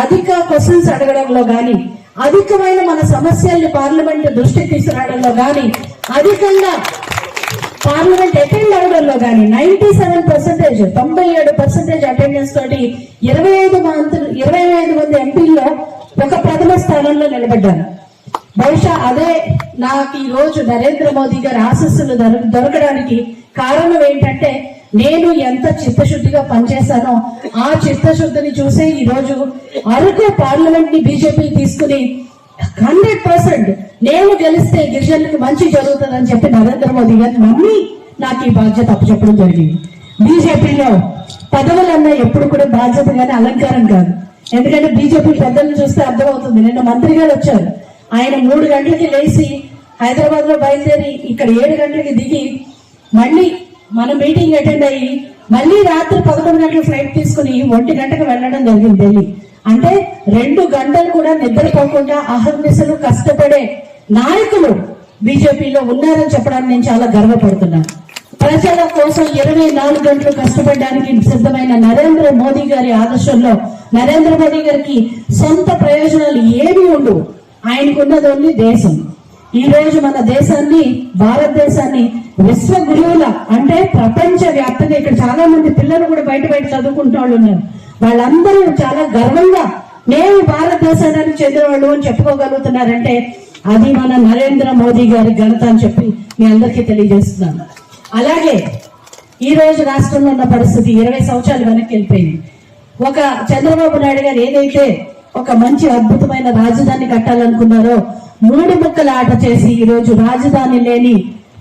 అధిక క్వశ్చన్స్ అడగడంలో గాని, అధికమైన మన సమస్యల్ని పార్లమెంట్ దృష్టికి తీసుకురావడంలో గాని, అధికంగా పార్లమెంట్ అటెండ్ అవడంలో గాని 97% 97% అటెండెన్స్ తోటి 25 మంది ఎంపీల్లో ఒక ప్రథమ స్థానంలో నిలబడ్డారు. బహుశా అదే నాకు ఈ రోజు నరేంద్ర మోదీ గారి ఆశీస్సులు దొరకడానికి కారణం ఏంటంటే, నేను ఎంత చిత్తశుద్ధిగా పనిచేశానో ఆ చిత్తశుద్ధిని చూసే ఈ రోజు అరకు పార్లమెంట్ ని బీజేపీ తీసుకుని 100% నేను గెలిస్తే గిరిజనులకు మంచి జరుగుతుందని చెప్పి నరేంద్ర మోదీ గారు నమ్మి నాకు ఈ బాధ్యత అప్పచెప్పడం జరిగింది. బీజేపీలో పదవులన్నా ఎప్పుడు కూడా బాధ్యత కానీ అలంకారం కాదు. ఎందుకంటే బీజేపీ పెద్దలను చూస్తే అర్థమవుతుంది. నిన్న మంత్రి గారు వచ్చారు. ఆయన 3 గంటలకి లేచి హైదరాబాద్ లో బయలుదేరి ఇక్కడ 7 గంటలకి దిగి మళ్ళీ మన మీటింగ్ అటెండ్ అయ్యి మళ్ళీ రాత్రి 11 గంటల ఫ్లైట్ తీసుకుని 1 గంటకు వెళ్ళడం జరిగింది ఢిల్లీ. అంటే 2 గంటలు కూడా నిద్రపోకుండా అహర్నిశలు కష్టపడే నాయకులు బీజేపీలో ఉన్నారని చెప్పడానికి నేను చాలా గర్వపడుతున్నాను. ప్రజల కోసం 24 గంటలు కష్టపడడానికి సిద్ధమైన నరేంద్ర మోదీ గారి ఆదర్శంలో నరేంద్ర మోదీ గారికి సొంత ప్రయోజనాలు ఏమి ఉండవు. ఆయనకున్నది ఓన్లీ దేశం. ఈ రోజు మన దేశాన్ని, భారతదేశాన్ని విశ్వ గురువుల అంటే ప్రపంచ వ్యాప్తంగా ఇక్కడ చాలా మంది పిల్లలు కూడా బయట చదువుకుంటున్న వాళ్ళు ఉన్నారు. వాళ్ళందరూ చాలా గర్వంగా మేము భారతదేశానికి చెందిన వాళ్ళు అని చెప్పుకోగలుగుతున్నారంటే అది మన నరేంద్ర మోదీ గారి ఘనత అని చెప్పి మీ అందరికీ తెలియజేస్తున్నాను. అలాగే ఈ రోజు రాష్ట్రంలో ఉన్న పరిస్థితి 20 సంవత్సరాలు వెనక్కి వెళ్ళిపోయింది. ఒక చంద్రబాబు నాయుడు గారు ఏదైతే ఒక మంచి అద్భుతమైన రాజధాని కట్టాలనుకున్నారో 3 ముక్కల ఆట చేసి ఈ రోజు రాజధాని లేని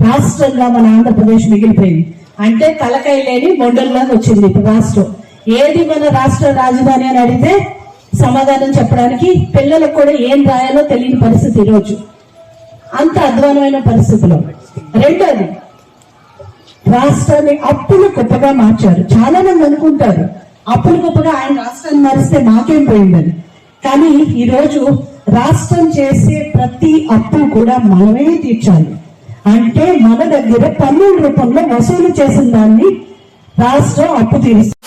రాష్ట్రంగా మన ఆంధ్రప్రదేశ్ మిగిలిపోయింది. అంటే తలకాయ లేని మొండల్లాగా వచ్చింది ఇప్పుడు రాష్ట్రం. ఏది మన రాష్ట్ర రాజధాని అని అడిగితే సమాధానం చెప్పడానికి పిల్లలకు కూడా ఏం రాయాలో తెలియని పరిస్థితి ఈ రోజు. అంత అధ్వానమైన పరిస్థితిలో రెండోది రాష్ట్రాన్ని అప్పులు కుప్పగా మార్చారు. చాలా మంది అనుకుంటారు అప్పులు కుప్పగా ఆయన రాష్ట్రాన్ని మారిస్తే మాకేం పోయిందని. కానీ ఈ రోజు రాష్ట్రం చేసే ప్రతి అప్పు కూడా మనమే తీర్చాలి. అంటే మన దగ్గర పన్నుల రూపంలో వసూలు చేసిన దాన్ని రాష్ట్రం అప్పు తీరుస్తుంది.